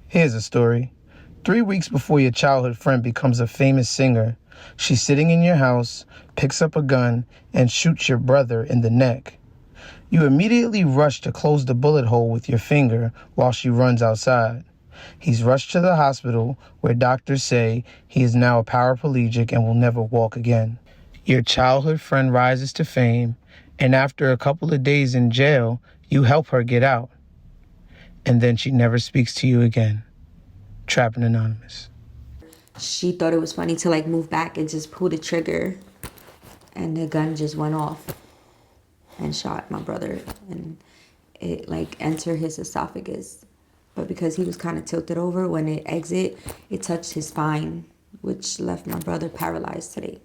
Here's a story. 3 weeks before your childhood friend becomes a famous singer, she's sitting in your house, picks up a gun, and shoots your brother in the neck. You immediately rush to close the bullet hole with your finger while she runs outside. He's rushed to the hospital where doctors say he is now a paraplegic and will never walk again. Your childhood friend rises to fame, and after a couple of days in jail, you help her get out. And then she never speaks to you again. Trappin Anonymous. She thought it was funny to like move back and just pull the trigger, and the gun just went off and shot my brother, and it like entered his esophagus. But because he was kind of tilted over when it exit, it touched his spine, which left my brother paralyzed today.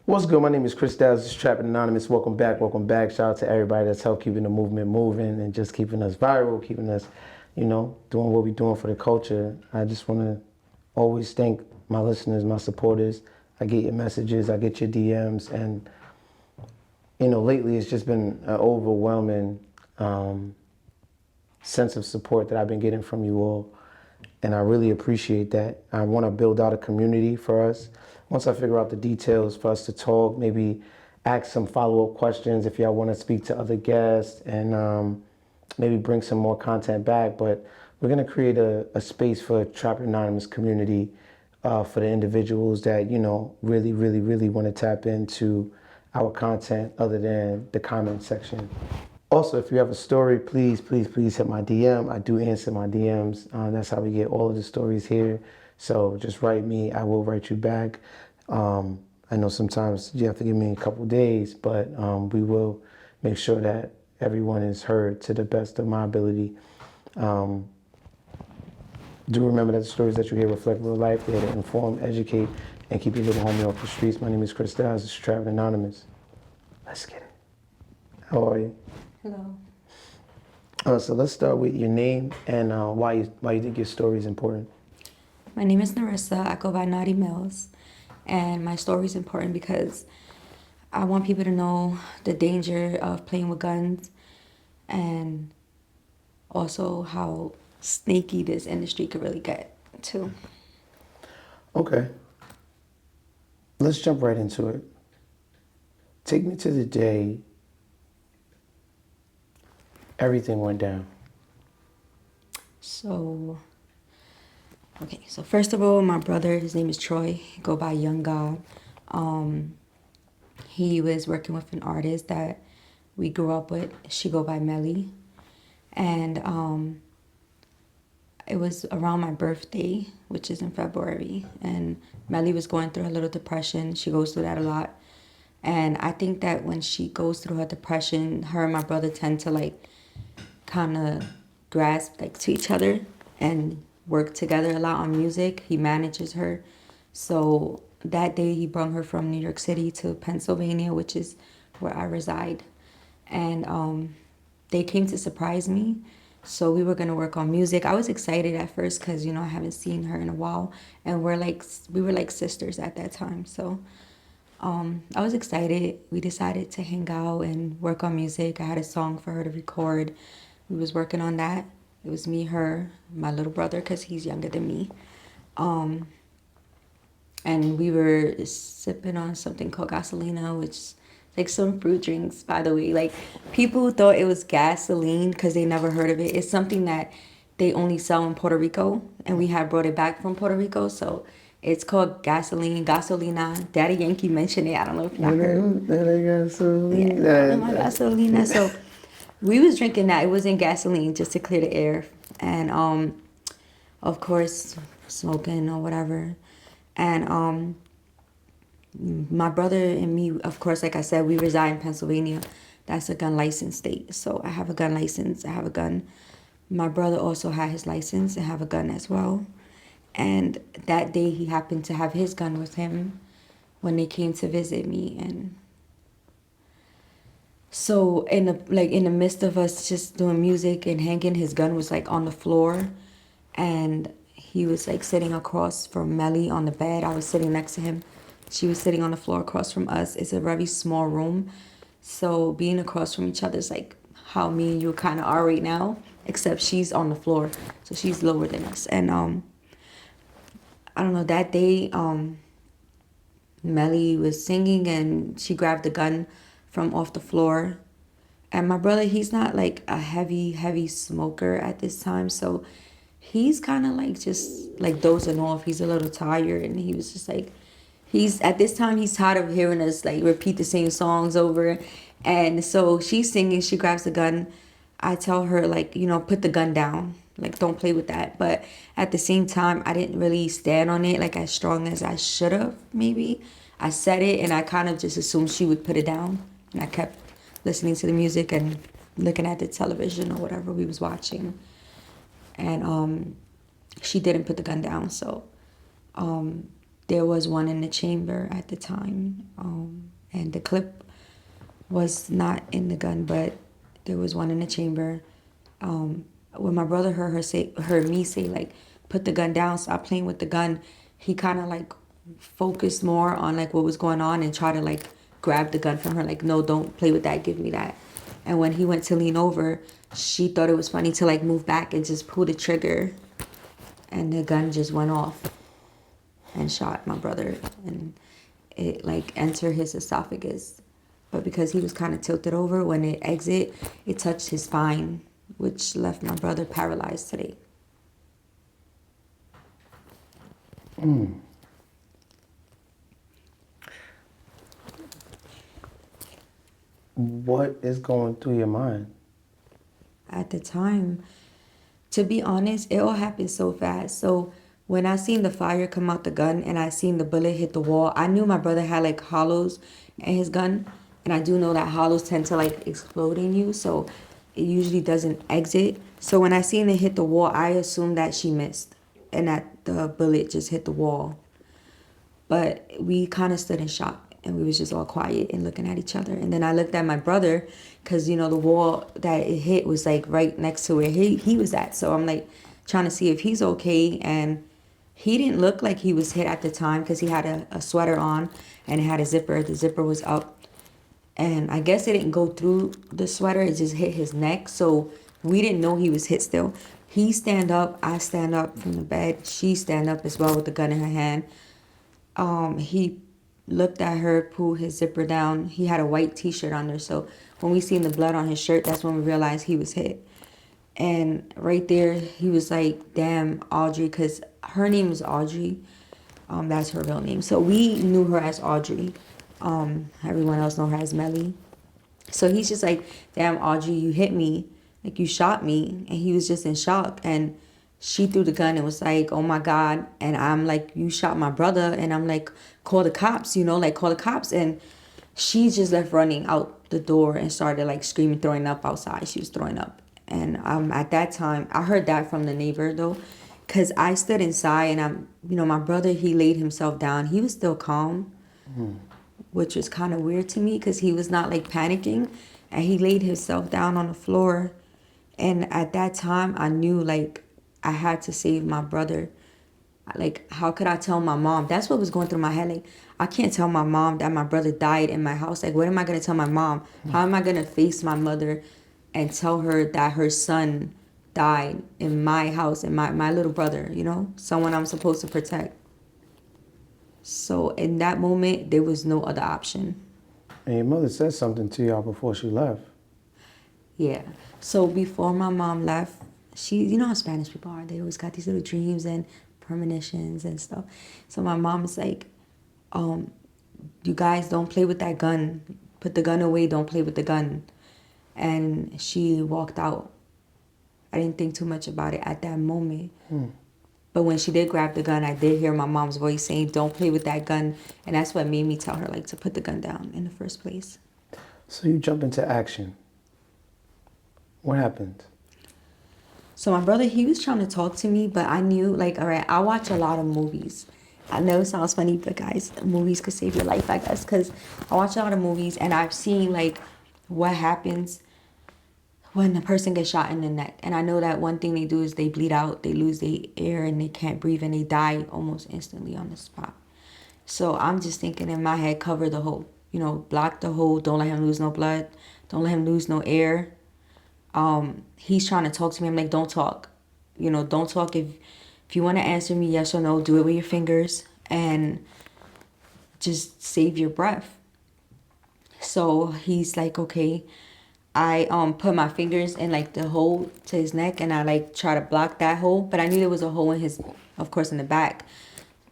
What's good? My name is Chris Dowds. This is Trappin Anonymous. Welcome back. Welcome back. Shout out to everybody that's helped keeping the movement moving and just keeping us viral, keeping us, doing what we're doing for the culture. I just want to always thank my listeners, my supporters. I get your messages, I get your DMs, and lately it's just been an overwhelming sense of support that I've been getting from you all, and I really appreciate that. I want to build out a community for us. Once I figure out the details for us to talk, maybe ask some follow-up questions if y'all want to speak to other guests, and maybe bring some more content back. But we're going to create a space for Trappin Anonymous community for the individuals that, really, really, really want to tap into our content other than the comment section. Also, if you have a story, please, please, please hit my DM. I do answer my DMs. That's how we get all of the stories here. So just write me. I will write you back. I know sometimes you have to give me a couple days, but we will make sure that everyone is heard to the best of my ability. Do remember that the stories that you hear reflect real life. They're to inform, educate, and keep your little homie off the streets. My name is Chris Dowds. This is Trappin Anonymous. Let's get it. How are you? Hello. So let's start with your name and why you think your story is important. My name is Narissa. I go by Nari Millz. And my story is important because I want people to know the danger of playing with guns, and also how sneaky this industry could really get too. Okay. Let's jump right into it. Take me to the day everything went down. So first of all, my brother, his name is Troy. He go by Young God. He was working with an artist that we grew up with. She go by Melly. And it was around my birthday, which is in February. And Melly was going through a little depression. She goes through that a lot. And I think that when she goes through her depression, her and my brother tend to like kind of grasp like to each other and work together a lot on music. He manages her. So that day he brought her from New York City to Pennsylvania, which is where I reside. And they came to surprise me. So we were going to work on music. I was excited at first because, I haven't seen her in a while. And we were like sisters at that time. So I was excited. We decided to hang out and work on music. I had a song for her to record. We was working on that. It was me, her, my little brother, because he's younger than me. And we were sipping on something called Gasolina, which is like some fruit drinks, by the way. Like, people thought it was gasoline because they never heard of it. It's something that they only sell in Puerto Rico, and we had brought it back from Puerto Rico. So it's called Gasoline, Gasolina. Daddy Yankee mentioned it. I don't know if y'all heard. Gasolina. Yeah, my Gasolina. So we was drinking that. It wasn't gasoline, just to clear the air. And of course, smoking or whatever. And my brother and me, of course, like I said, we reside in Pennsylvania. That's a gun license state. So I have a gun license. I have a gun. My brother also had his license and have a gun as well. And that day he happened to have his gun with him when they came to visit me. And so in the midst of us just doing music and hanging, his gun was like on the floor, and he was like sitting across from Melly on the bed. I was sitting next to him. She was sitting on the floor across from us. It's a very small room, so being across from each other is like how me and you kind of are right now, except she's on the floor, so she's lower than us. And I don't know, that day Melly was singing and she grabbed the gun from off the floor. And my brother, he's not like a heavy smoker at this time, so he's kind of like just like dozing off. He's a little tired, and he was just like, he's at this time he's tired of hearing us like repeat the same songs over. And so she's singing, she grabs the gun. I tell her, like, you know, put the gun down, like don't play with that. But at the same time, I didn't really stand on it like as strong as I should have. Maybe I said it and I kind of just assumed she would put it down, and I kept listening to the music and looking at the television or whatever we was watching. And she didn't put the gun down. So there was one in the chamber at the time, and the clip was not in the gun, but there was one in the chamber. When my brother heard me say like, put the gun down, stop playing with the gun, he kind of like focused more on like what was going on and try to like grab the gun from her, like, no, don't play with that, give me that. And when he went to lean over, she thought it was funny to like move back and just pull the trigger, and the gun just went off and shot my brother, and it like entered his esophagus. But because he was kind of tilted over, when it exit, it touched his spine, which left my brother paralyzed today. What is going through your mind? At the time, to be honest, it all happened so fast. So when I seen the fire come out the gun and I seen the bullet hit the wall, I knew my brother had like hollows in his gun. And I do know that hollows tend to like explode in you, so it usually doesn't exit. So when I seen it hit the wall, I assumed that she missed and that the bullet just hit the wall. But we kind of stood in shock, and we was just all quiet and looking at each other. And then I looked at my brother, because, you know, the wall that it hit was like right next to where he was at. So I'm like trying to see if he's okay. And he didn't look like he was hit at the time, because he had a sweater on and it had a zipper. The zipper was up. And I guess it didn't go through the sweater. It just hit his neck. So we didn't know he was hit still. He stand up. I stand up from the bed. She stand up as well with the gun in her hand. He looked at her, pulled his zipper down. He had a white t-shirt on there. So when we seen the blood on his shirt, that's when we realized he was hit. And right there, he was like, damn, Audrey, because her name is Audrey. That's her real name. So we knew her as Audrey. Everyone else know her as Melly. So he's just like, damn, Audrey, you hit me. Like, you shot me. And he was just in shock. And she threw the gun and was like, oh my God. And I'm like, you shot my brother. And I'm like, call the cops, you know, like call the cops. And she just left running out the door and started like screaming, throwing up outside. She was throwing up. And at that time, I heard that from the neighbor though, because I stood inside and my brother, he laid himself down. He was still calm, which was kind of weird to me, because he was not like panicking, and he laid himself down on the floor. And at that time, I knew like I had to save my brother. Like, how could I tell my mom? That's what was going through my head. Like, I can't tell my mom that my brother died in my house. Like, what am I going to tell my mom? How am I going to face my mother and tell her that her son died in my house, and my little brother, you know, someone I'm supposed to protect? So in that moment, there was no other option. And your mother said something to y'all before she left. Yeah. So before my mom left, she, you know how Spanish people are. They always got these little dreams and premonitions and stuff. So my mom is like, you guys don't play with that gun. Put the gun away. Don't play with the gun. And she walked out. I didn't think too much about it at that moment. But when she did grab the gun, I did hear my mom's voice saying, don't play with that gun. And that's what made me tell her, like, to put the gun down in the first place. So you jump into action. What happened? So my brother, he was trying to talk to me, but I knew, like, all right, I watch a lot of movies. I know it sounds funny, but guys, movies could save your life, I guess, because I watch a lot of movies, and I've seen, like, what happens when a person gets shot in the neck. And I know that one thing they do is they bleed out, they lose their air, and they can't breathe, and they die almost instantly on the spot. So I'm just thinking in my head, cover the hole. You know, block the hole, don't let him lose no blood, don't let him lose no air. He's trying to talk to me. I'm like, don't talk. Don't talk. If you want to answer me yes or no, do it with your fingers and just save your breath. So he's like, okay. I put my fingers in like the hole to his neck, and I like try to block that hole, but I knew there was a hole in his, of course, in the back.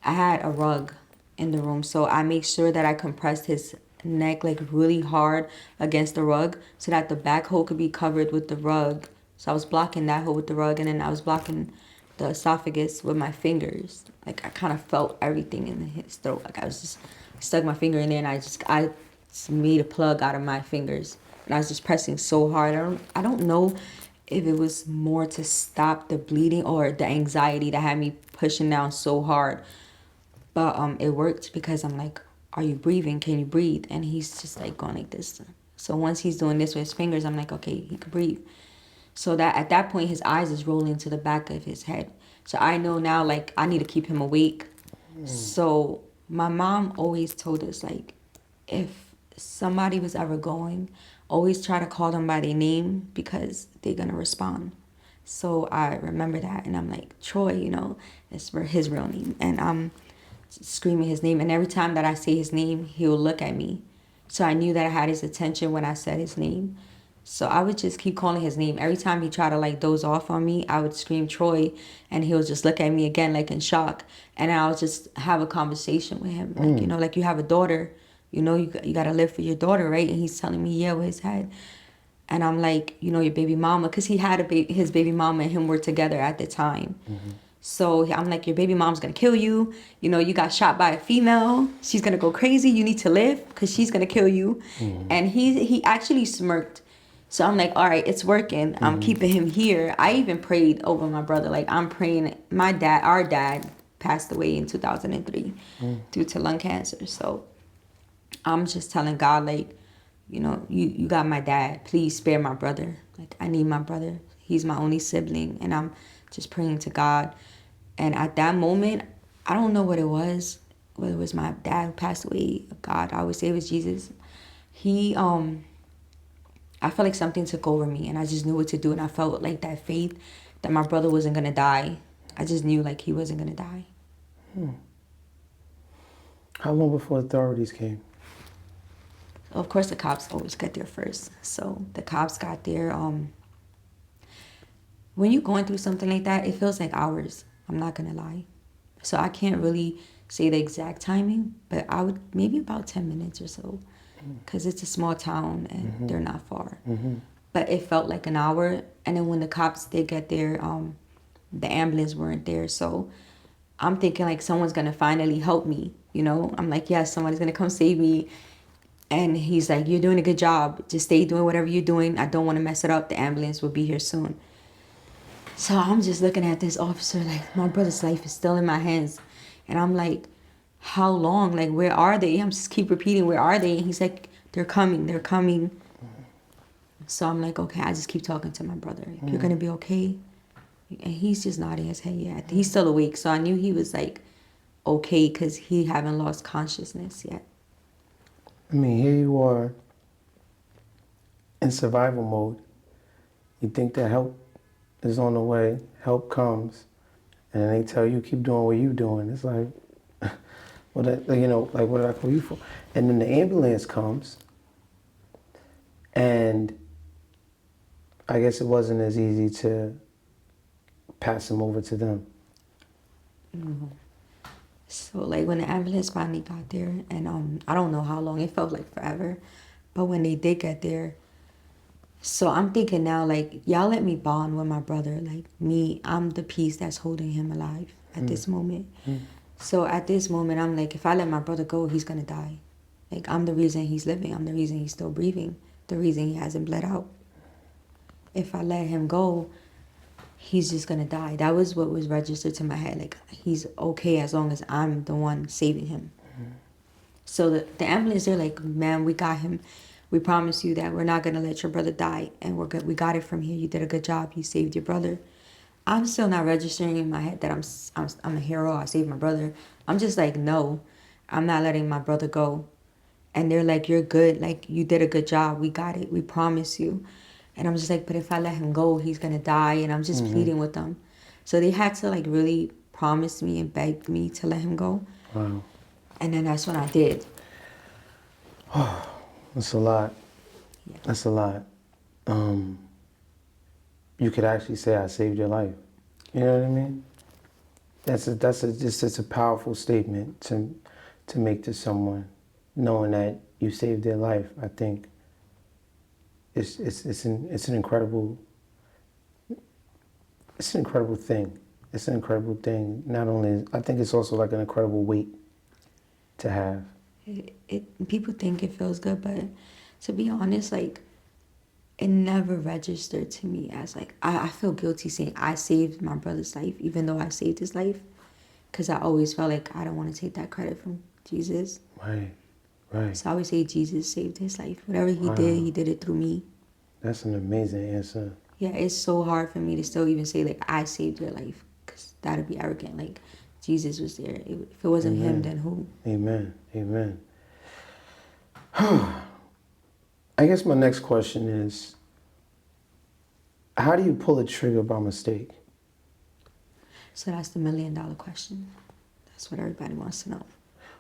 I had a rug in the room, so I made sure that I compressed his neck like really hard against the rug so that the back hole could be covered with the rug. So I was blocking that hole with the rug, and then I was blocking the esophagus with my fingers. Like I kind of felt everything in his throat. Like I was just stuck my finger in there, and I just made a plug out of my fingers, and I was just pressing so hard. I don't know if it was more to stop the bleeding or the anxiety that had me pushing down so hard. But it worked because I'm like, are you breathing? Can you breathe? And he's just like going like this. So once he's doing this with his fingers, I'm like, okay, he can breathe. So that at that point, his eyes is rolling to the back of his head. So I know now, like, I need to keep him awake. So my mom always told us, like, if somebody was ever going, always try to call them by their name because they're going to respond. So I remember that, and I'm like, Troy, it's for his real name. And I'm screaming his name, and every time that I say his name, he'll look at me. So I knew that I had his attention when I said his name. So I would just keep calling his name. Every time he tried to like doze off on me, I would scream Troy, and he'll just look at me again like in shock. And I'll just have a conversation with him. Like, like you have a daughter, you got to live for your daughter, right? And he's telling me, yeah, with his head. And I'm like, your baby mama, because he had his baby mama and him were together at the time. So I'm like, your baby mom's going to kill you. You got shot by a female. She's going to go crazy. You need to live because she's going to kill you. And he actually smirked. So I'm like, all right, it's working. I'm keeping him here. I even prayed over my brother. Like, I'm praying. Our dad passed away in 2003 due to lung cancer. So I'm just telling God, like, you got my dad. Please spare my brother. Like, I need my brother. He's my only sibling. And I'm just praying to God. And at that moment, I don't know what it was. Whether it was my dad who passed away, God, I always say it was Jesus. I felt like something took over me, and I just knew what to do. And I felt like that faith that my brother wasn't going to die. I just knew like he wasn't going to die. How long before authorities came? Of course, the cops always get there first. So the cops got there. When you're going through something like that, it feels like hours. I'm not going to lie. So I can't really say the exact timing, but I would maybe about 10 minutes or so, because it's a small town and they're not far. But it felt like an hour. And then when the cops did get there, the ambulance weren't there. So I'm thinking like someone's going to finally help me. I'm like, yes, somebody's going to come save me. And he's like, you're doing a good job. Just stay doing whatever you're doing. I don't want to mess it up. The ambulance will be here soon. So I'm just looking at this officer like, my brother's life is still in my hands. And I'm like, how long? Like, where are they? I'm just keep repeating, where are they? And he's like, they're coming, they're coming. So I'm like, okay, I just keep talking to my brother. Like, you're going to be okay? And he's just nodding his head, yeah. He's still awake. So I knew he was like, okay, because he haven't lost consciousness yet. I mean, here you are in survival mode. You think that help is on the way, help comes, and then they tell you keep doing what you're doing. It's like, what did I call you for? And then the ambulance comes, and I guess it wasn't as easy to pass him over to them. So like when the ambulance finally got there, and I don't know how long, it felt like forever, but when they did get there, so I'm thinking now, like, y'all let me bond with my brother. Like, me, I'm the piece that's holding him alive at this moment. So at this moment, I'm like, if I let my brother go, he's going to die. Like, I'm the reason he's living. I'm the reason he's still breathing. The reason he hasn't bled out. If I let him go, he's just going to die. That was what was registered to my head. Like, he's okay as long as I'm the one saving him. So the ambulance, they're like, man, we got him. We promise you that we're not going to let your brother die. And we're good. We got it from here. You did a good job. You saved your brother. I'm still not registering in my head that I'm a hero. I saved my brother. I'm just like, no, I'm not letting my brother go. And they're like, you're good. Like, you did a good job. We got it. We promise you. And I'm just like, but if I let him go, he's gonna die. And I'm just pleading with them. So they had to like really promise me and beg me to let him go. Wow. And then that's when I did. That's a lot. Yeah. That's a lot. You could actually say I saved your life. You know what I mean? It's a powerful statement to make to someone, knowing that you saved their life. I think it's an incredible thing. It's an incredible thing. Not only, I think it's also like an incredible weight to have. People think it feels good, but to be honest, like, it never registered to me as like, I feel guilty saying I saved my brother's life, even though I saved his life, because I always felt like I don't want to take that credit from Jesus. Right, right. So I always say Jesus saved his life. Whatever Wow. he did it through me. That's an amazing answer. Yeah, it's so hard for me to still even say like I saved your life, because that'd be arrogant. Like, Jesus was there. If it wasn't him, then who? Amen. Amen. I guess my next question is, how do you pull a trigger by mistake? So that's the $1 million question. That's what everybody wants to know.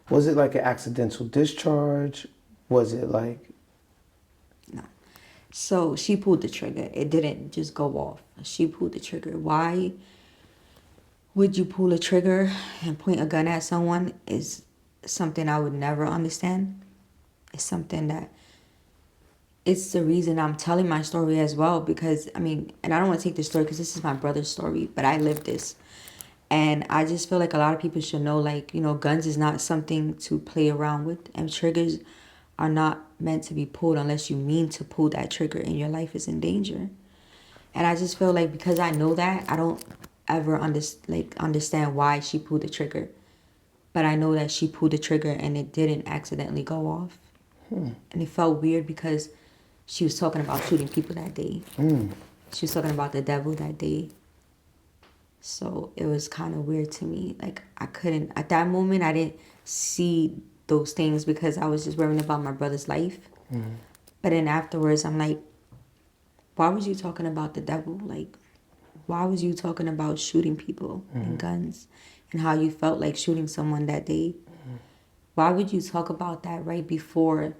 Was it like an accidental discharge? Was it like... No. So she pulled the trigger. It didn't just go off. She pulled the trigger. Why would you pull a trigger and point a gun at someone is something I would never understand. It's something that, it's the reason I'm telling my story as well, because, I mean, and I don't want to take this story because this is my brother's story, but I lived this. And I just feel like a lot of people should know, like, you know, guns is not something to play around with, and triggers are not meant to be pulled unless you mean to pull that trigger and your life is in danger. And I just feel like because I know that, I don't ever understand why she pulled the trigger. But I know that she pulled the trigger and it didn't accidentally go off. And it felt weird because she was talking about shooting people that day. She was talking about the devil that day. So it was kind of weird to me. Like, I couldn't, at that moment, I didn't see those things because I was just worrying about my brother's life. But then afterwards, I'm like, why was you talking about the devil? Like, why was you talking about shooting people and guns and how you felt like shooting someone that day? Why would you talk about that right before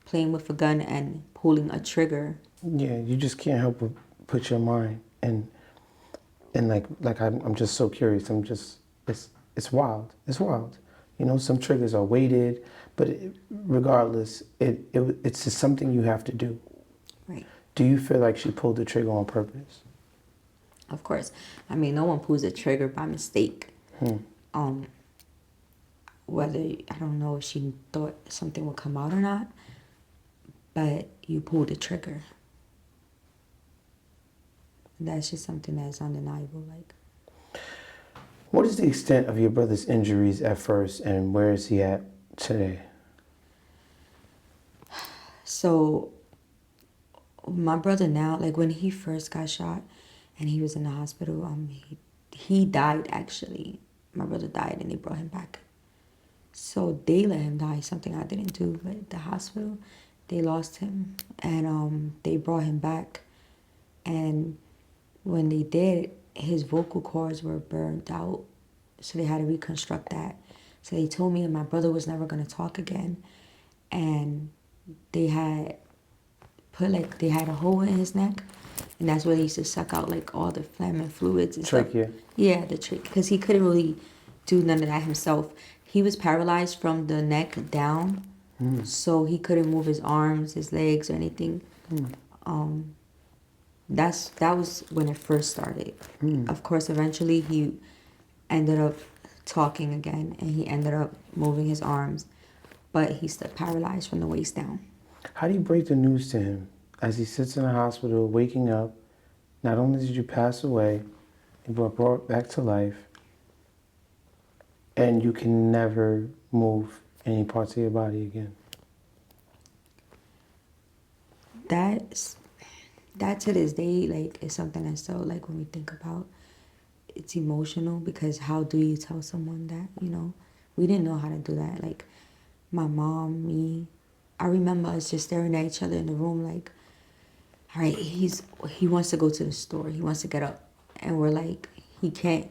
playing with a gun and pulling a trigger? Yeah, you just can't help but put your mind and I'm just so curious. It's wild. It's wild. You know, some triggers are weighted, but regardless, it's just something you have to do. Right. Do you feel like she pulled the trigger on purpose? Of course. I mean, no one pulls a trigger by mistake. Whether, I don't know if she thought something would come out or not, but you pulled the trigger. That's just something that's undeniable. Like, what is the extent of your brother's injuries at first, and where is he at today? so my brother now, like when he first got shot and he was in the hospital, he died actually. My brother died and they brought him back. So they let him die, something I didn't do, but the hospital, they lost him and they brought him back. And when they did, his vocal cords were burned out, so they had to reconstruct that. So they told me that my brother was never going to talk again, and they had they had a hole in his neck, and that's where they used to suck out like all the phlegm and fluids and Trachea. stuff. Yeah, the trach, because he couldn't really do none of that himself. He was paralyzed from the neck down, so he couldn't move his arms, his legs, or anything. That was when it first started. Of course, eventually he ended up talking again, and he ended up moving his arms, but he's still paralyzed from the waist down. How do you break the news to him as he sits in the hospital waking up? Not only did you pass away, you were brought back to life, and you can never move any parts of your body again. That to this day, like, is something that's so, like, when we think about, it's emotional, because how do you tell someone that, you know? We didn't know how to do that. Like, my mom, me, I remember us just staring at each other in the room, like, all right, he wants to go to the store. He wants to get up. And we're like, he can't.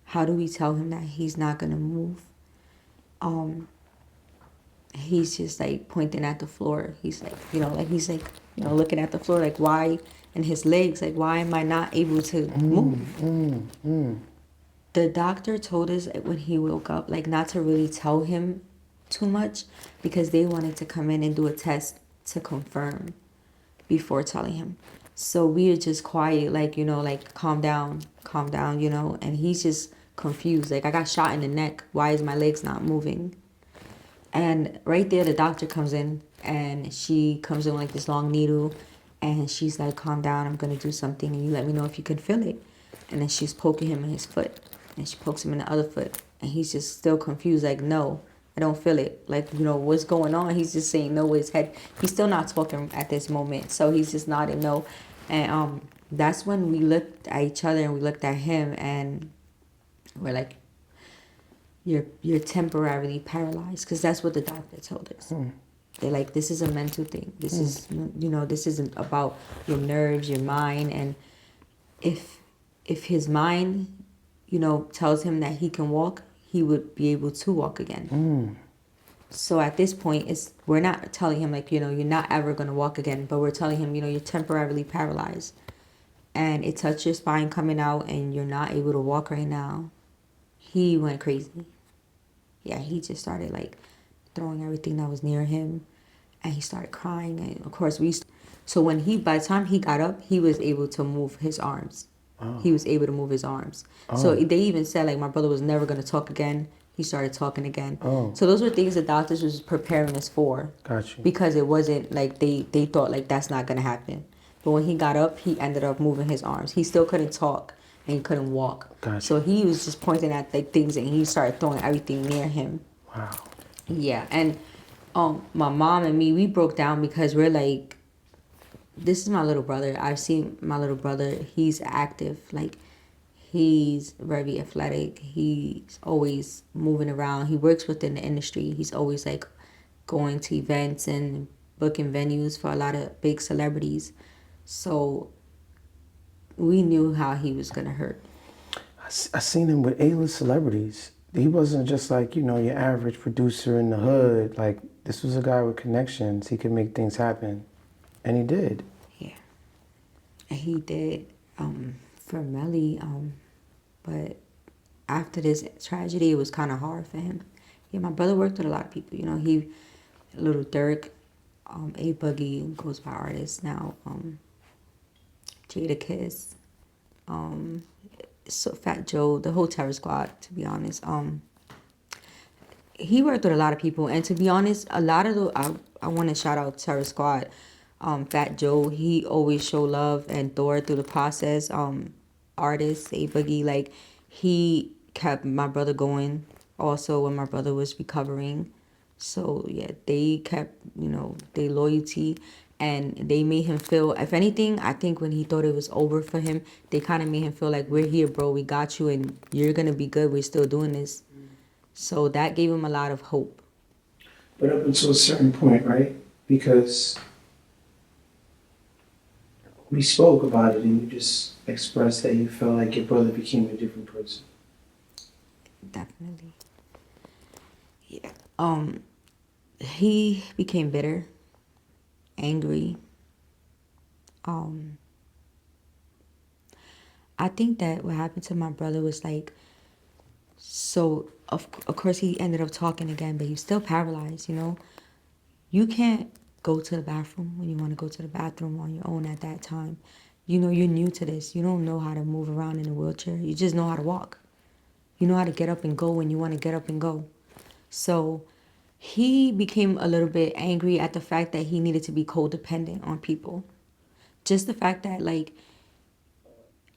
How do we tell him that he's not gonna move? He's just like pointing at the floor. He's like, he's like, looking at the floor, like why, and his legs, like why am I not able to move? The doctor told us when he woke up, like not to really tell him too much because they wanted to come in and do a test to confirm before telling him. So we are just quiet, like, like calm down, and he's just confused. Like I got shot in the neck. Why is my legs not moving? And right there, the doctor comes in and she comes in with like this long needle and she's like, calm down, I'm going to do something and you let me know if you can feel it. And then she's poking him in his foot and she pokes him in the other foot. And he's just still confused, like, no, I don't feel it. Like, what's going on? He's just saying no with his head. He's still not talking at this moment. So he's just nodding no. And that's when we looked at each other and we looked at him and we're like, you're temporarily paralyzed, because that's what the doctor told us. They're like, this is a mental thing. This is, this isn't about your nerves, your mind. And if his mind, tells him that he can walk, he would be able to walk again. So at this point, we're not telling him like, you're not ever going to walk again, but we're telling him, you're temporarily paralyzed and it touched your spine coming out and you're not able to walk right now. He went crazy. Yeah, he just started like throwing everything that was near him and he started crying. And of course so by the time he got up, he was able to move his arms. Oh. He was able to move his arms. Oh. So they even said like my brother was never going to talk again. He started talking again. Oh. So those were things the doctors was preparing us for. Gotcha. Because it wasn't like they thought like that's not going to happen. But when he got up, he ended up moving his arms. He still couldn't talk and he couldn't walk. Gotcha. So he was just pointing at like things and he started throwing everything near him. Wow. Yeah, and my mom and me, we broke down because we're like, this is my little brother. I've seen my little brother. He's active. Like, he's very athletic. He's always moving around. He works within the industry. He's always like going to events and booking venues for a lot of big celebrities. So we knew how he was going to hurt. I seen him with A-list celebrities. He wasn't just like, your average producer in the hood. Like, this was a guy with connections. He could make things happen. And he did. Yeah. And he did for Melly. But after this tragedy, it was kind of hard for him. Yeah, my brother worked with a lot of people. Little Dirk, A Boogie goes by artist now. Jada Kiss. So Fat Joe, the whole Terror Squad, to be honest. He worked with a lot of people, and to be honest, a lot of I want to shout out Terror Squad. Fat Joe, he always showed love and Thor through the process. Artists, A Boogie, like he kept my brother going. Also, when my brother was recovering, so yeah, they kept their loyalty. And they made him feel, if anything, I think when he thought it was over for him, they kind of made him feel like, we're here, bro. We got you and you're going to be good. We're still doing this. So that gave him a lot of hope. But up until a certain point, right? Because we spoke about it and you just expressed that you felt like your brother became a different person. Definitely. Yeah. He became bitter. Angry. I think that what happened to my brother was like, so of course he ended up talking again, but he's still paralyzed. You can't go to the bathroom when you want to go to the bathroom on your own at that time. You're new to this. You don't know how to move around in a wheelchair. You just know how to walk. You know how to get up and go when you want to get up and go. So he became a little bit angry at the fact that he needed to be codependent on people. Just the fact that, like,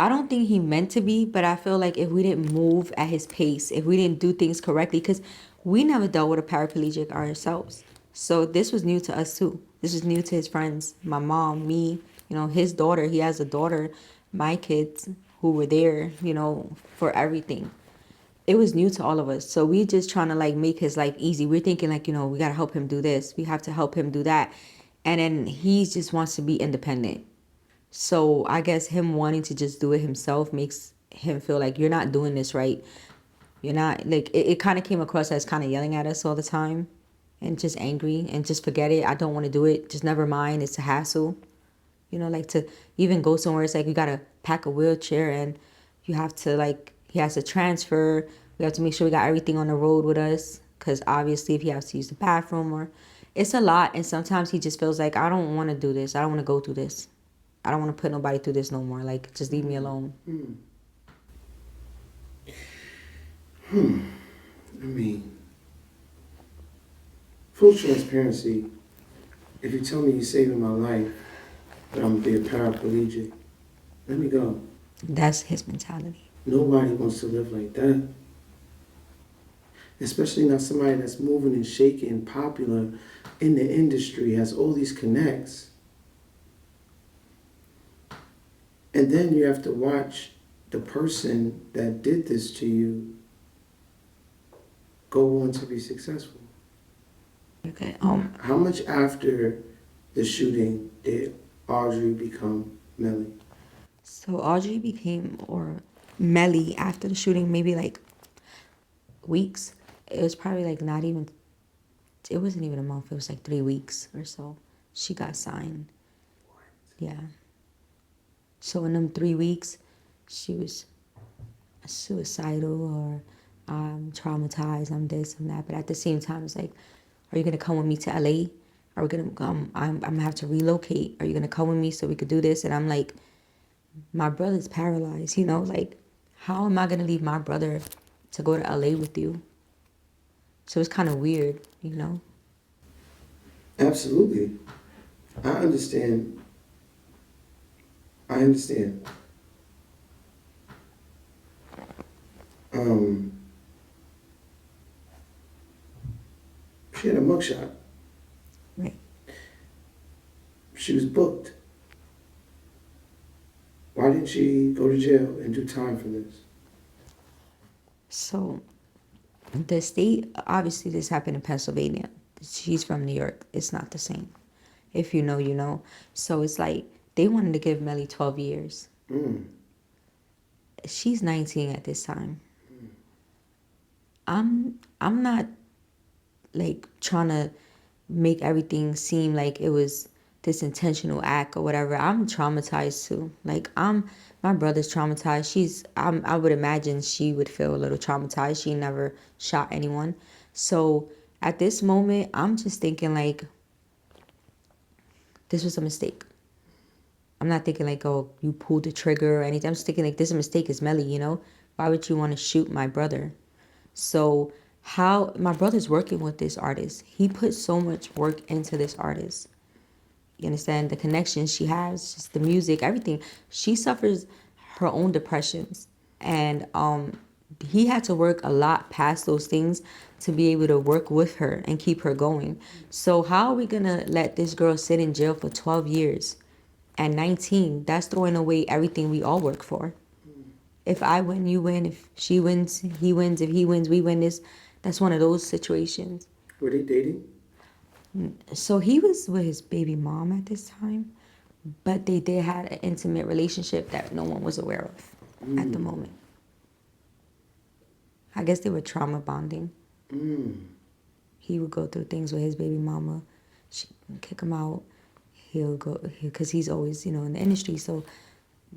I don't think he meant to be, but I feel like if we didn't move at his pace, if we didn't do things correctly, because we never dealt with a paraplegic ourselves. So this was new to us too. This was new to his friends, my mom, me, his daughter. He has a daughter, my kids who were there, for everything. It was new to all of us. So we just trying to like make his life easy. We're thinking like, we got to help him do this. We have to help him do that. And then he just wants to be independent. So I guess him wanting to just do it himself makes him feel like you're not doing this right. You're not, like, it kind of came across as kind of yelling at us all the time and just angry and just forget it. I don't want to do it. Just never mind. It's a hassle. You know, like to even go somewhere, it's like you got to pack a wheelchair and you have to, like, he has to transfer. We have to make sure we got everything on the road with us because obviously if he has to use the bathroom or it's a lot. And sometimes he just feels like, I don't want to do this. I don't want to go through this. I don't want to put nobody through this no more. Like, just leave me alone. I mean, full transparency, if you tell me you're saving my life, but I'm gonna be a paraplegic, let me go. That's his mentality. Nobody wants to live like that. Especially not somebody that's moving and shaking, popular in the industry, has all these connects. And then you have to watch the person that did this to you go on to be successful. Okay. How much after the shooting did Audrey become Melly? So Audrey became, or Melly, after the shooting, maybe like weeks. It was probably like not even, it wasn't even a month. It was like 3 weeks or so. She got signed. Yeah. So in them 3 weeks, she was suicidal or I'm traumatized, I'm this, I'm that. But at the same time, it's like, are you going to come with me to LA? Are we going to come? I'm going to have to relocate. Are you going to come with me so we could do this? And I'm like, my brother's paralyzed, you know? Like, how am I going to leave my brother to go to LA with you? So it's kind of weird, you know? Absolutely. I understand. I understand. She had a mugshot. Right. She was booked. Why didn't she go to jail and do time for this? So the state, obviously this happened in Pennsylvania. She's from New York. It's not the same. If you know, you know. So it's like they wanted to give Melly 12 years. She's 19 at this time. I'm not like trying to make everything seem like it was this intentional act or whatever. I'm traumatized too. Like my brother's traumatized. I would imagine she would feel a little traumatized. She never shot anyone. So at this moment, I'm just thinking like this was a mistake. I'm not thinking like, oh, you pulled the trigger or anything. I'm just thinking like this is a mistake. It's Melly, you know? Why would you want to shoot my brother? So how my brother's working with this artist. He put so much work into this artist. You understand the connection she has, just the music, everything. She suffers her own depressions, and he had to work a lot past those things to be able to work with her and keep her going. So how are we gonna let this girl sit in jail for 12 years? At 19, that's throwing away everything we all work for. If I win, you win. If she wins, he wins. If he wins, we win. That's one of those situations. Were they dating? So he was with his baby mom at this time, but they did have an intimate relationship that no one was aware of at the moment. I guess they were trauma bonding. He would go through things with his baby mama. She'd kick him out. He'll go, because he's always, you know, in the industry, so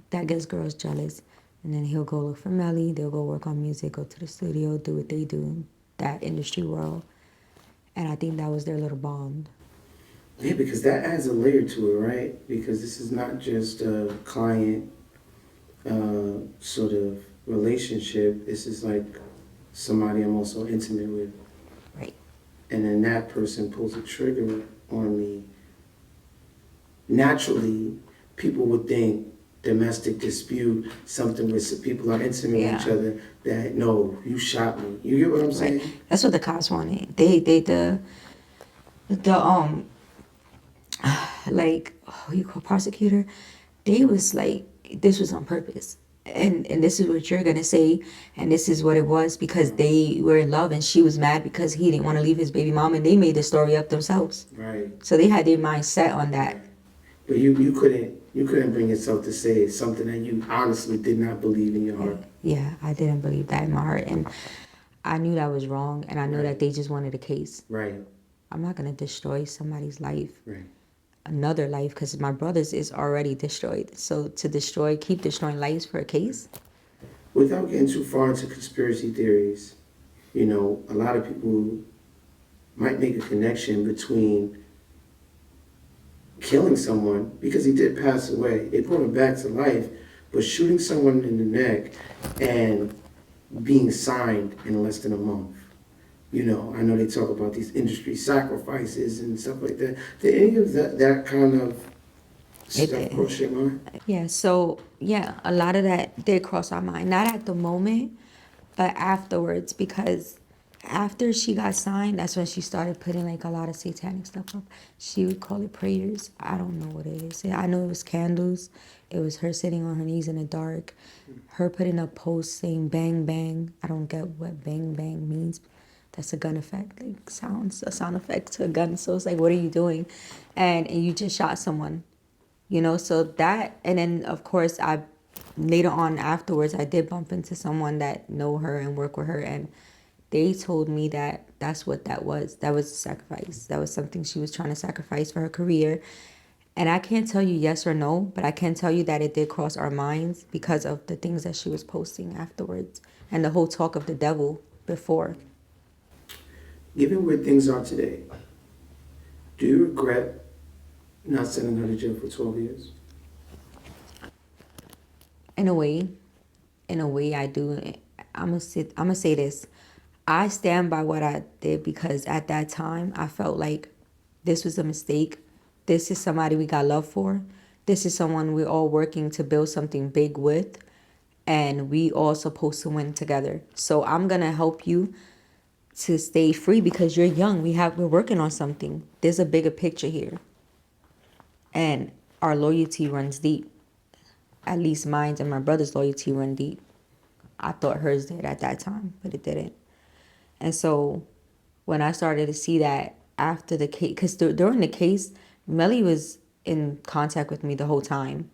that gets girls jealous. And then he'll go look for Melly. They'll go work on music, go to the studio, do what they do, that industry world. And I think that was their little bond. Yeah, because that adds a layer to it, right? Because this is not just a client sort of relationship. This is like somebody I'm also intimate with. Right. And then that person pulls a trigger on me. Naturally, people would think domestic dispute, something with people are intimate with each other, that no, you shot me. You get what I'm saying? Right. That's what the cops wanted. The like, who you call prosecutor, they was like, this was on purpose. And this is what you're gonna say, and this is what it was, because they were in love and she was mad because he didn't want to leave his baby mom, and they made the story up themselves. Right. So they had their mind set on that. But you couldn't bring yourself to say something that you honestly did not believe in your heart. Yeah, I didn't believe that in my heart, and I knew that was wrong, and I knew that they just wanted a case. Right. I'm not gonna destroy somebody's life, Right. another life, because my brother's is already destroyed. So to keep destroying lives for a case. Without getting too far into conspiracy theories, a lot of people might make a connection between killing someone, because he did pass away. They brought him back to life, but shooting someone in the neck and being signed in less than a month. I know they talk about these industry sacrifices and stuff like that. Did any of that kind of stuff cross your mind? Yeah, so yeah, a lot of that did cross our mind. Not at the moment, but afterwards, because after she got signed, that's when she started putting like a lot of satanic stuff up. She would call it prayers. I don't know what it is. I know it was candles. It was her sitting on her knees in the dark. Her putting up posts saying bang bang. I don't get what bang bang means. That's a gun effect, like a sound effect to a gun. So it's like, what are you doing? And you just shot someone. So that, and then of course later on afterwards I did bump into someone that know her and work with her, and they told me that that's what that was a sacrifice. That was something she was trying to sacrifice for her career. And I can't tell you yes or no, but I can tell you that it did cross our minds because of the things that she was posting afterwards and the whole talk of the devil before. Given where things are today, do you regret not sending her to jail for 12 years? In a way I do. I'm gonna say this. I stand by what I did, because at that time I felt like this was a mistake. This is somebody we got love for. This is someone we're all working to build something big with, and we all supposed to win together. So I'm gonna help you to stay free because you're young. We're working on something. There's a bigger picture here. And our loyalty runs deep. At least mine and my brother's loyalty run deep. I thought hers did at that time, but it didn't. And so when I started to see that after the case, because during the case, Melly was in contact with me the whole time.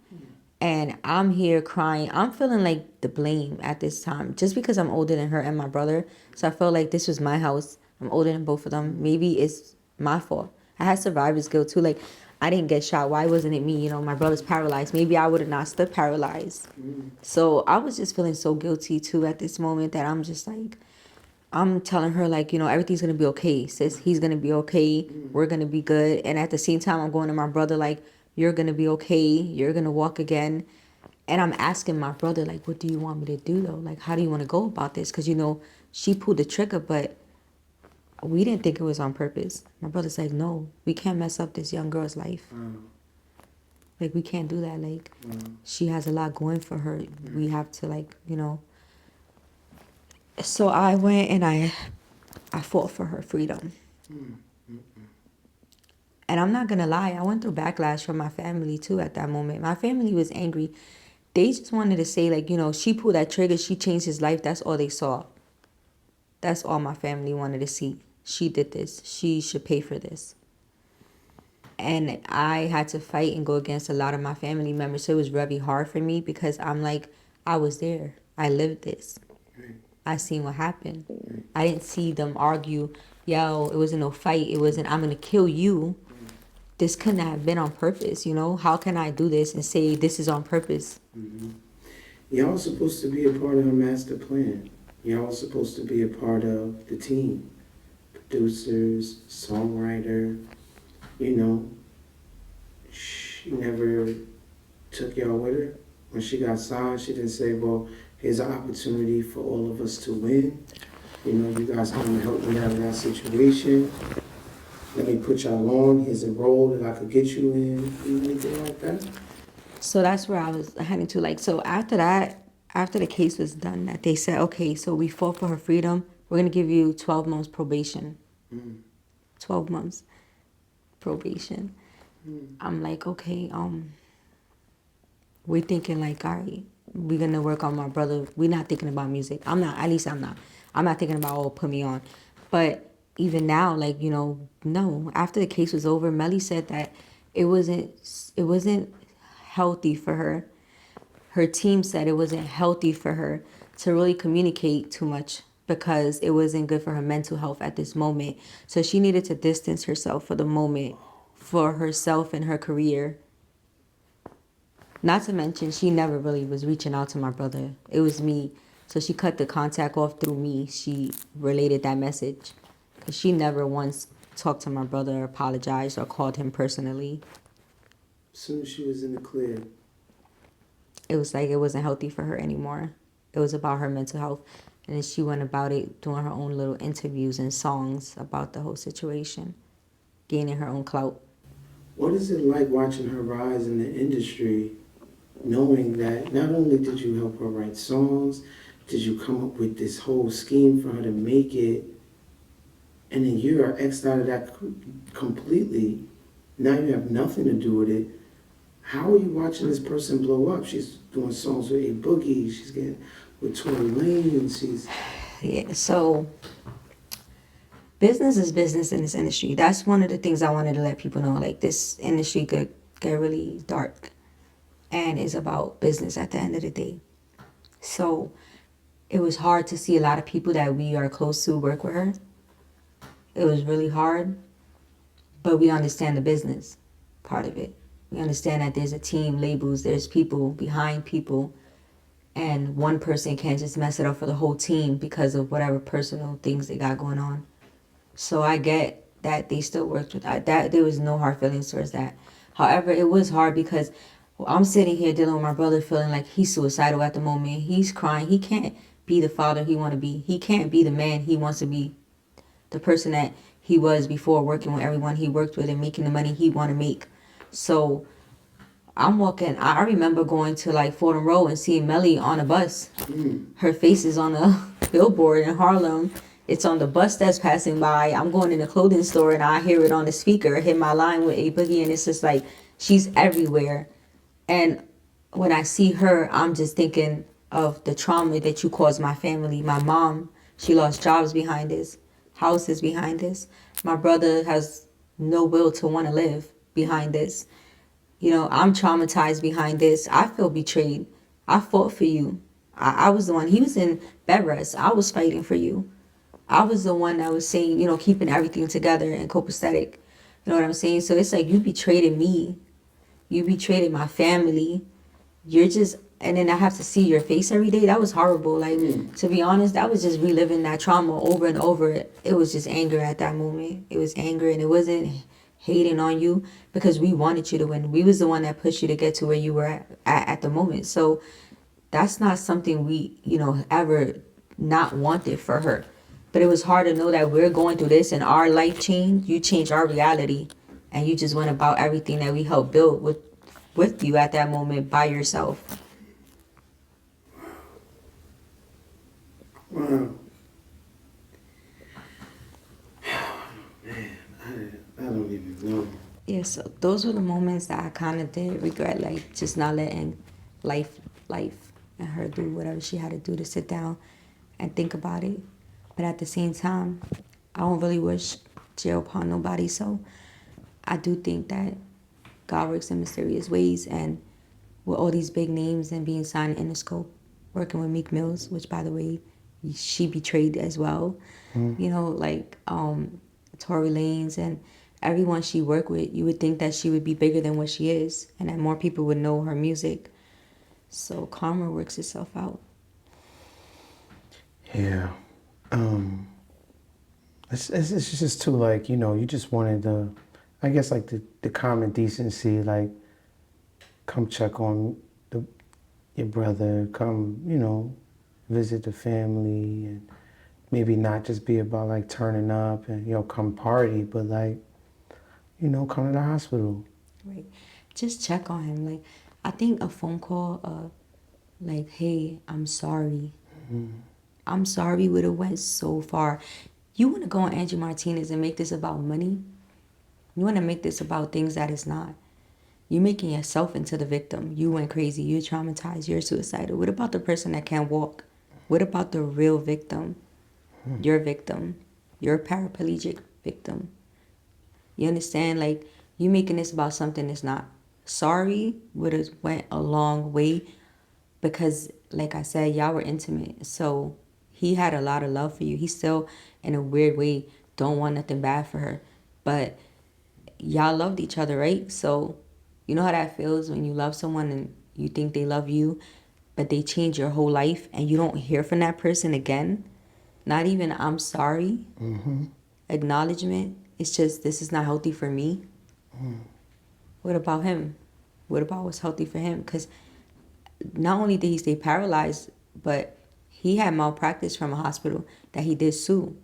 And I'm here crying. I'm feeling like the blame at this time, just because I'm older than her and my brother. So I felt like this was my house. I'm older than both of them. Maybe it's my fault. I had survivor's guilt too. Like, I didn't get shot. Why wasn't it me? My brother's paralyzed. Maybe I would have not stood paralyzed. So I was just feeling so guilty too at this moment that I'm just like, I'm telling her like, everything's going to be okay, sis. He's going to be okay. We're going to be good. And at the same time, I'm going to my brother like, you're going to be okay. You're going to walk again. And I'm asking my brother, like, what do you want me to do, though? Like, how do you want to go about this? Because, she pulled the trigger, but we didn't think it was on purpose. My brother's like, no, we can't mess up this young girl's life. Like, we can't do that. Like, she has a lot going for her. We have to, like, So I went and I fought for her freedom. And I'm not going to lie, I went through backlash from my family, too, at that moment. My family was angry. They just wanted to say, like, she pulled that trigger, she changed his life. That's all they saw. That's all my family wanted to see. She did this. She should pay for this. And I had to fight and go against a lot of my family members. So it was very hard for me because I'm like, I was there. I lived this. I seen what happened. I didn't see them argue, it wasn't no fight. It wasn't, I'm going to kill you. This couldn't have been on purpose, How can I do this and say this is on purpose? Y'all was supposed to be a part of a master plan. Y'all was supposed to be a part of the team. Producers, songwriter, She never took y'all with her. When she got signed, she didn't say, well, here's an opportunity for all of us to win. You guys can help me out of that situation. Let me put y'all on. Here's a role that I could get you in. Anything like that? So that's where I was heading to. Like, so after that, after the case was done, that they said, okay, so we fought for her freedom. We're going to give you 12 months probation. 12 months probation. I'm like, okay, we're thinking like, all right, we're going to work on my brother. We're not thinking about music. I'm not. At least I'm not. I'm not thinking about, oh, put me on. But even now, like, no. After the case was over, Melly said that it wasn't healthy for her. Her team said it wasn't healthy for her to really communicate too much because it wasn't good for her mental health at this moment. So she needed to distance herself for the moment for herself and her career. Not to mention, she never really was reaching out to my brother. It was me. So she cut the contact off through me. She related that message. Because she never once talked to my brother, apologized, or called him personally. As soon as she was in the clear. It was like it wasn't healthy for her anymore. It was about her mental health. And then she went about it doing her own little interviews and songs about the whole situation, gaining her own clout. What is it like watching her rise in the industry, knowing that not only did you help her write songs, did you come up with this whole scheme for her to make it, and then you are X'd out of that completely. Now you have nothing to do with it. How are you watching this person blow up? She's doing songs with A Boogie. She's getting with Tory Lanez. She's Yeah, so business is business in this industry. That's one of the things I wanted to let people know. Like, this industry could get really dark, and it's about business at the end of the day. So it was hard to see a lot of people that we are close to work with her. It was really hard, but we understand the business part of it. We understand that there's a team, labels, there's people behind people, and one person can't just mess it up for the whole team because of whatever personal things they got going on. So I get that they still worked with that. There was no hard feelings towards that. However, it was hard because I'm sitting here dealing with my brother feeling like he's suicidal at the moment. He's crying. He can't be the father he want to be. He can't be the man he wants to be. The person that he was before, working with everyone he worked with and making the money he want to make. So I'm walking. I remember going to like Fordham Road and seeing Melly on a bus. Her face is on a billboard in Harlem. It's on the bus that's passing by. I'm going in the clothing store and I hear it on the speaker, hit my line with A Boogie, and it's just like she's everywhere. And when I see her, I'm just thinking of the trauma that you caused my family. My mom, she lost jobs behind this, houses behind this. My brother has no will to want to live behind this. You know, I'm traumatized behind this. I feel betrayed. I fought for you. I was the one. He was in bed rest. I was fighting for you. I was the one that was saying, keeping everything together and copacetic. You know what I'm saying? So it's like you betrayed me. You betrayed my family. And then I have to see your face every day. That was horrible. Like, to be honest, that was just reliving that trauma over and over. It was just anger at that moment. It was anger, and it wasn't hating on you because we wanted you to win. We was the one that pushed you to get to where you were at the moment. So that's not something we, ever not wanted for her. But it was hard to know that we're going through this and our life changed. You changed our reality, and you just went about everything that we helped build with you at that moment by yourself. wow. Man, I don't even know. Yeah, so those were the moments that I kind of did regret, like just not letting life, and her do whatever she had to do to sit down and think about it. But at the same time, I don't really wish jail upon nobody. So I do think that God works in mysterious ways, and with all these big names and being signed in the scope, working with Meek Millz, which by the way, she betrayed as well. Tory Lanez and everyone she worked with, you would think that she would be bigger than what she is and that more people would know her music. So karma works itself out. Yeah. It's just too, like, you just wanted I guess, like, the common decency, like, come check on your brother, come, visit the family, and maybe not just be about, like, turning up and, come party, but, like, come to the hospital. Right. Just check on him. Like, I think a phone call, like, hey, I'm sorry. I'm sorry would have went so far. You want to go on Angie Martinez and make this about money? You want to make this about things that it's not. You're making yourself into the victim. You went crazy. You're traumatized. You're suicidal. What about the person that can't walk? What about the real victim? Your victim. Your paraplegic victim. You understand? Like, You making this about something that's not. Sorry would have went a long way because, like I said, y'all were intimate. So he had a lot of love for you. He still, in a weird way, don't want nothing bad for her. But y'all loved each other, right? So you know how that feels when you love someone and you think they love you, but they change your whole life and you don't hear from that person again. Not even I'm sorry, acknowledgement. It's just this is not healthy for me. What about him? What about what's healthy for him? Because not only did he stay paralyzed, but he had malpractice from a hospital that he did sue.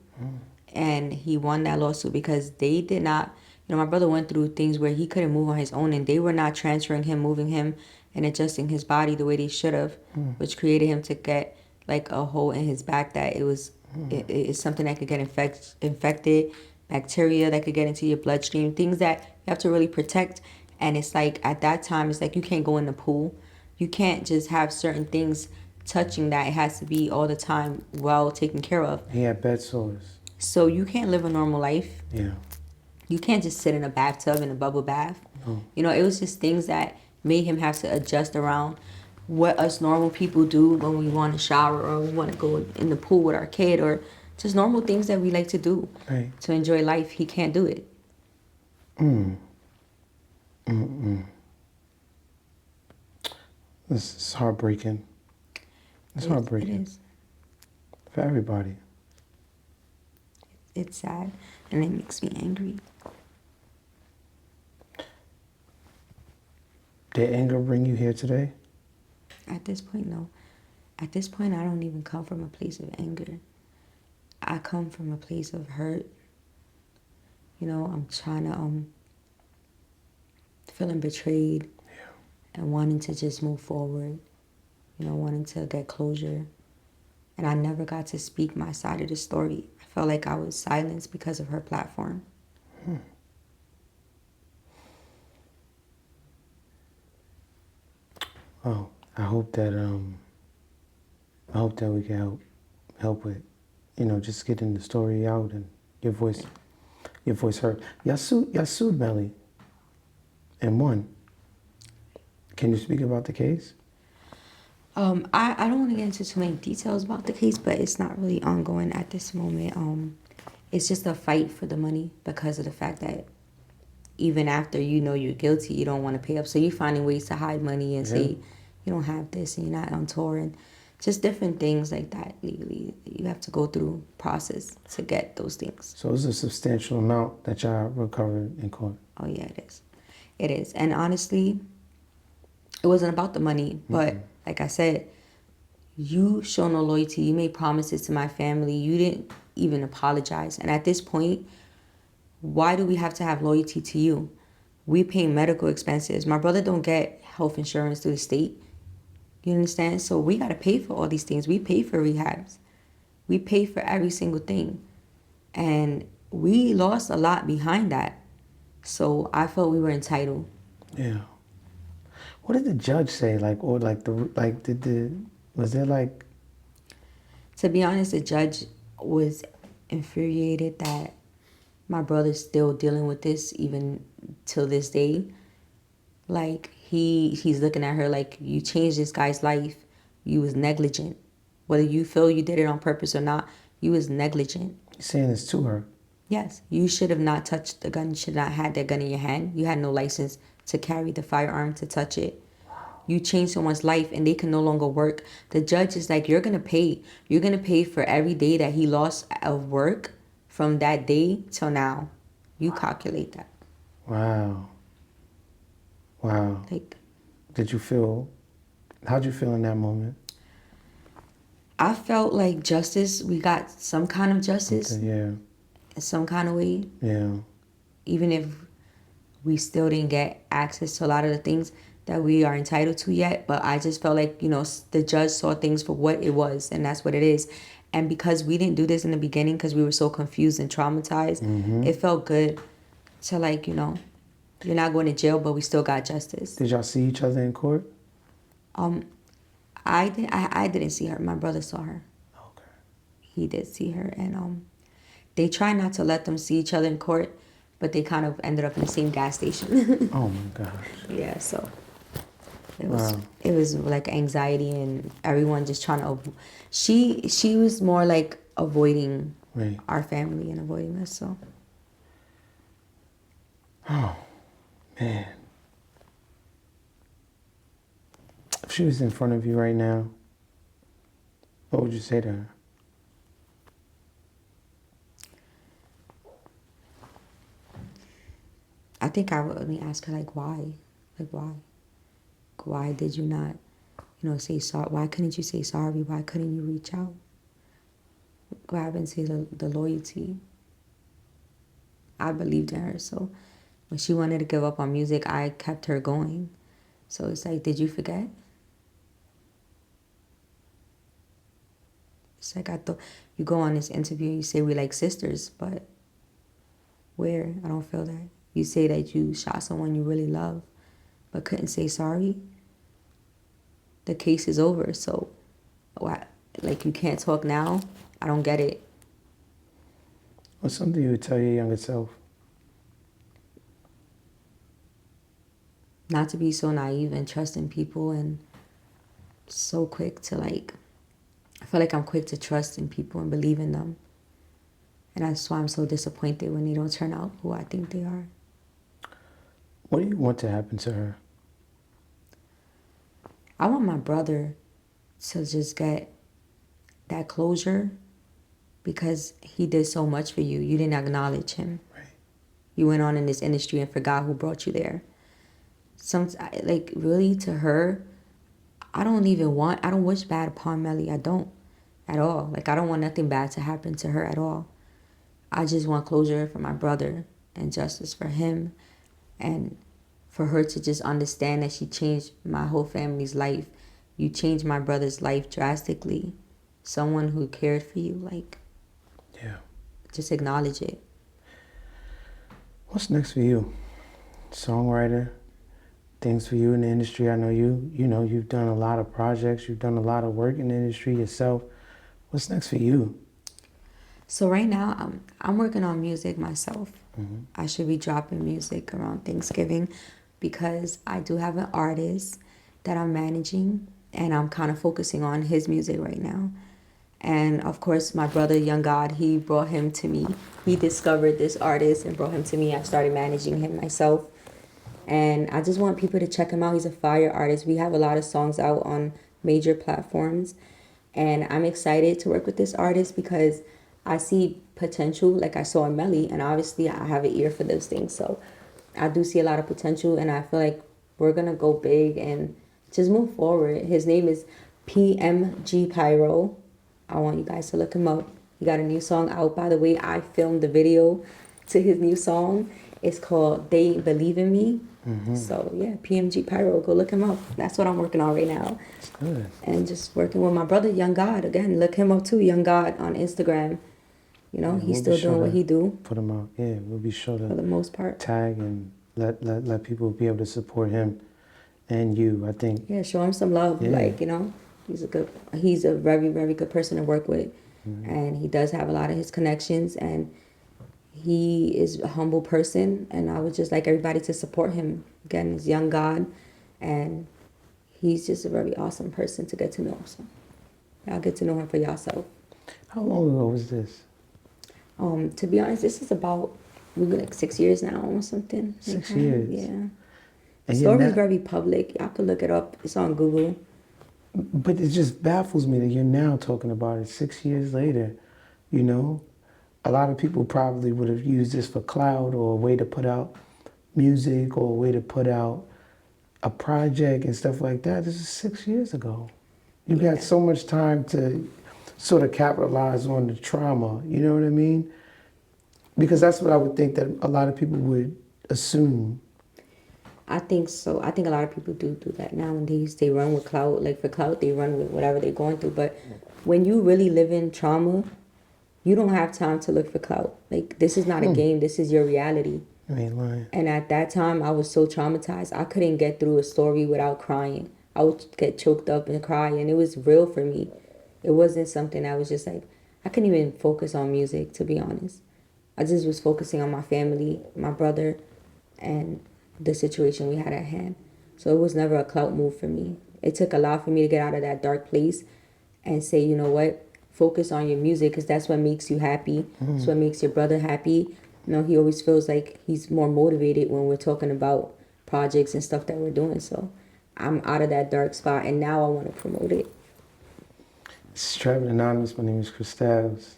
And he won that lawsuit because they did not, my brother went through things where he couldn't move on his own and they were not transferring him, moving him, and adjusting his body the way they should have, which created him to get like a hole in his back that it's something that could get infected, bacteria that could get into your bloodstream, things that you have to really protect. And it's like at that time, it's like you can't go in the pool. You can't just have certain things touching that. It has to be all the time well taken care of. He had bed sores. So you can't live a normal life. Yeah. You can't just sit in a bathtub in a bubble bath. No. It was just things that made him have to adjust around what us normal people do when we want to shower or we want to go in the pool with our kid or just normal things that we like to do to enjoy life. He can't do it. This is heartbreaking. It's heartbreaking. It is. For everybody. It's sad and it makes me angry. Did anger bring you here today? At this point, no. At this point, I don't even come from a place of anger. I come from a place of hurt. I'm trying to, feeling betrayed and wanting to just move forward, wanting to get closure. And I never got to speak my side of the story. I felt like I was silenced because of her platform. Oh, I hope that we can help with, just getting the story out and your voice heard. Y'all sued Melly and won. Can you speak about the case? I don't want to get into too many details about the case, but it's not really ongoing at this moment. It's just a fight for the money because of the fact that even after you're guilty, you don't want to pay up. So you're finding ways to hide money and say you don't have this and you're not on tour and just different things like that legally. You have to go through process to get those things. So it's a substantial amount that y'all recovered in court. Oh, yeah, it is. It is. And honestly, it wasn't about the money, but like I said, you show no loyalty. You made promises to my family. You didn't even apologize. And at this point, why do we have to have loyalty to you? We pay medical expenses. My brother don't get health insurance through the state. You understand? So we got to pay for all these things. We pay for rehabs. We pay for every single thing. And we lost a lot behind that. So I felt we were entitled. Yeah. What did the judge say? Was there like... To be honest, the judge was infuriated that my brother's still dealing with this even till this day. Like, he's looking at her like, you changed this guy's life. You was negligent. Whether you feel you did it on purpose or not, you was negligent. He's saying this to her. Yes. You should have not touched the gun. You should not have had that gun in your hand. You had no license to carry the firearm, to touch it. You changed someone's life and they can no longer work. The judge is like, you're going to pay. You're going to pay for every day that he lost of work from that day till now. You calculate that. Wow. Like, how'd you feel in that moment? I felt like justice. We got some kind of justice. Okay, yeah. In some kind of way. Yeah. Even if we still didn't get access to a lot of the things that we are entitled to yet. But I just felt like, the judge saw things for what it was. And that's what it is. And because we didn't do this in the beginning because we were so confused and traumatized, it felt good to you're not going to jail, but we still got justice. Did y'all see each other in court? I didn't see her. My brother saw her. Okay. He did see her. And they try not to let them see each other in court but they kind of ended up in the same gas station. Oh my gosh. Yeah, so Wow. it was like anxiety and everyone just trying to she was more like avoiding Right. our family and avoiding us. So Oh man. If she was in front of you right now, what would you say to her? I think I would only ask her like why, why did you not, say sorry? Why couldn't you say sorry? Why couldn't you reach out? Grab and say the loyalty. I believed in her, so when she wanted to give up on music, I kept her going. So it's like, did you forget? It's like I thought you go on this interview and you say we like sisters, but where? I don't feel that. You say that you shot someone you really love, but couldn't say sorry. The case is over, so why? Like you can't talk now? I don't get it. What's something you would tell your younger self? Not to be so naive and trust in people and so quick to like, I feel like I'm quick to trust in people and believe in them. And that's why I'm so disappointed when they don't turn out who I think they are. What do you want to happen to her? I want my brother to just get that closure because he did so much for you. You didn't acknowledge him. Right. You went on in this industry and forgot who brought you there. Like really to her, I don't wish bad upon Melly. I don't at all. Like I don't want nothing bad to happen to her at all. I just want closure for my brother and justice for him and for her to just understand that she changed my whole family's life. You changed my brother's life drastically. Someone who cared for you, like, Yeah. just acknowledge it. What's next for you? Songwriter, things for you in the industry. I know you've done a lot of projects. You've done a lot of work in the industry yourself. What's next for you? So right now, I'm working on music myself. Mm-hmm. I should be dropping music around Thanksgiving because I do have an artist that I'm managing and I'm kind of focusing on his music right now. And of course, my brother, Young God, he brought him to me. He discovered this artist and brought him to me. I started managing him myself. And I just want people to check him out. He's a fire artist. We have a lot of songs out on major platforms. And I'm excited to work with this artist because I see potential like I saw in Melly. And obviously, I have an ear for those things. So I do see a lot of potential. And I feel like we're going to go big and just move forward. His name is PMG Pyro. I want you guys to look him up. He got a new song out. By the way, I filmed the video to his new song. It's called They Believe in Me. Mm-hmm. So yeah, PMG Pyro, go look him up. That's what I'm working on right now. Good. And just working with my brother, Young God. Again, look him up too, Young God on Instagram. He's still doing what he do. Put him out. Yeah, we'll be sure to for the most part. Tag and let people be able to support him and you. I think. Yeah, show him some love. Yeah. He's a very, very good person to work with. Mm-hmm. And he does have a lot of his connections and he is a humble person, and I would just like everybody to support him. Again, he's Young God, and he's just a very awesome person to get to know. So y'all get to know him for yourself. How long ago was this? To be honest, this is about maybe like 6 years now or something. 6 years. Yeah. And the story is very public. Y'all could look it up. It's on Google. But it just baffles me that you're now talking about it 6 years later, A lot of people probably would have used this for clout or a way to put out music or a way to put out a project and stuff like that. This is 6 years ago. You got so much time to sort of capitalize on the trauma, you know what I mean? Because that's what I would think that a lot of people would assume. I think so. I think a lot of people do that nowadays. They run with clout. Like for clout, they run with whatever they're going through. But when you really live in trauma, you don't have time to look for clout. Like, this is not a game. This is your reality. You ain't lying. And at that time, I was so traumatized. I couldn't get through a story without crying. I would get choked up and cry, and it was real for me. It wasn't something that was just like, I couldn't even focus on music, to be honest. I just was focusing on my family, my brother, and the situation we had at hand. So it was never a clout move for me. It took a lot for me to get out of that dark place and say, you know what, focus on your music because that's what makes you happy. It's what makes your brother happy. You know, he always feels like he's more motivated when we're talking about projects and stuff that we're doing. So I'm out of that dark spot and now I want to promote it. This is Trappin Anonymous. My name is Christels.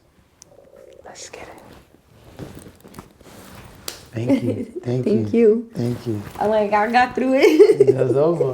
Let's get it. Thank you. Thank you. Thank you. Thank you. I'm like, I got through it. That's over.